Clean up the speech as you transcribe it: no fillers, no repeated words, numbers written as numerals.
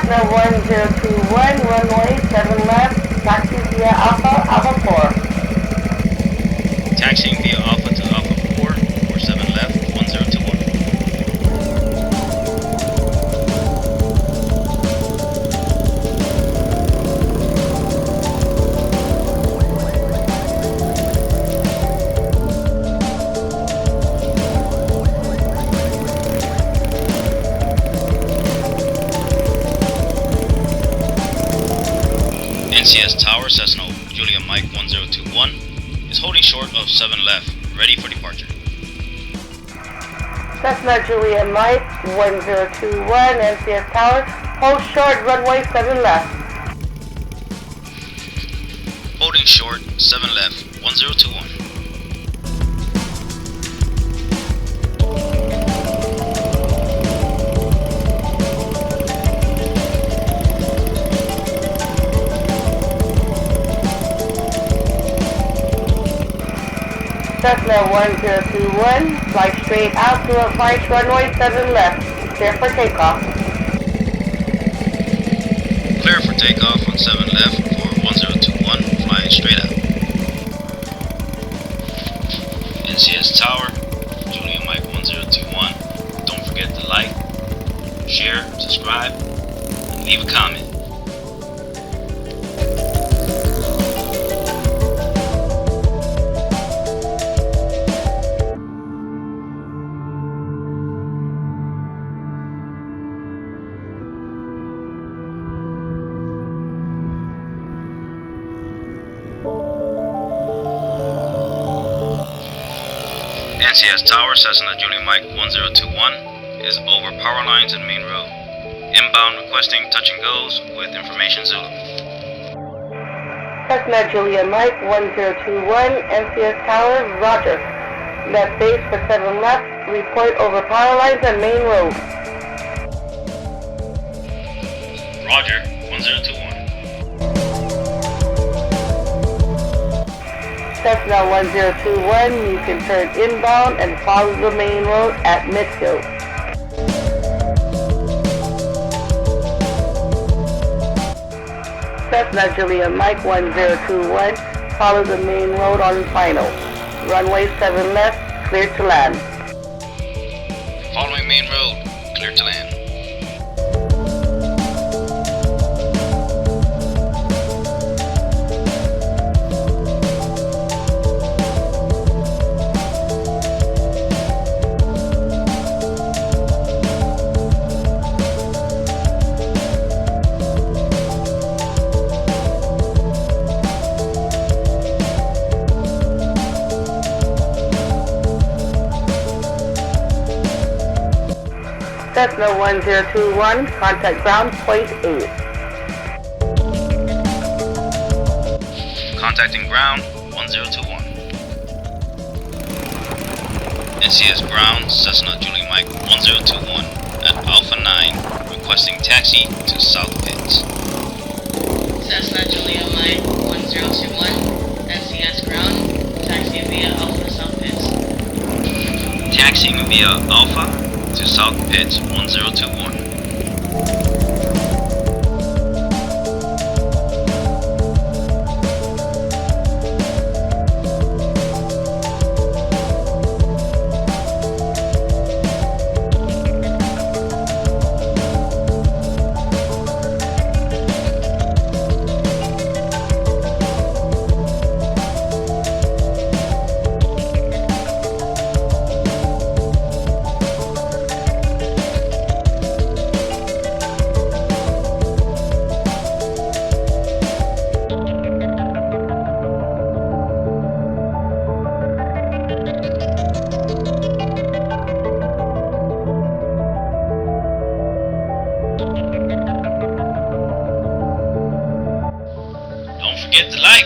Cessna 1021, runway 7 left, taxi via Alpha 4. Taxiing via Alpha to Alpha 4, 47 left, 1021. NCS Tower, Cessna Julia Mike 1021 is holding short of 7 left, ready for departure. Cessna Julia Mike 1021, NCS Tower, hold short, runway 7 left. Holding short, 7 left, 1021. Cessna 1021, fly straight out to approach runway 7 left, clear for takeoff. Clear for takeoff on 7 left for 1021, flying straight out. NCS Tower, Julia Mike 1021. Don't forget to like, share, subscribe, and leave a comment. NCS Tower, Cessna Julia Mike 1021 is over power lines and main road. Inbound requesting touch and goes with information Zulu. Cessna Julia Mike 1021, NCS Tower, roger. Left base for 7 left, report over power lines and main road. Roger, 1021. Cessna 1021, you can turn inbound and follow the main road at Midfield. Cessna Julia Mike 1021, follow the main road on final. Runway 7 left, clear to land. Following main road, clear to land. Cessna 1021, contact ground point 8. Contacting ground 1021. NCS ground, Cessna Julia Mike 1021 at Alpha 9, requesting taxi to South Pits. Cessna Julia Mike 1021, NCS ground, taxi via Alpha South Pits. Taxiing via Alpha to South Pits 1021. Don't forget to like,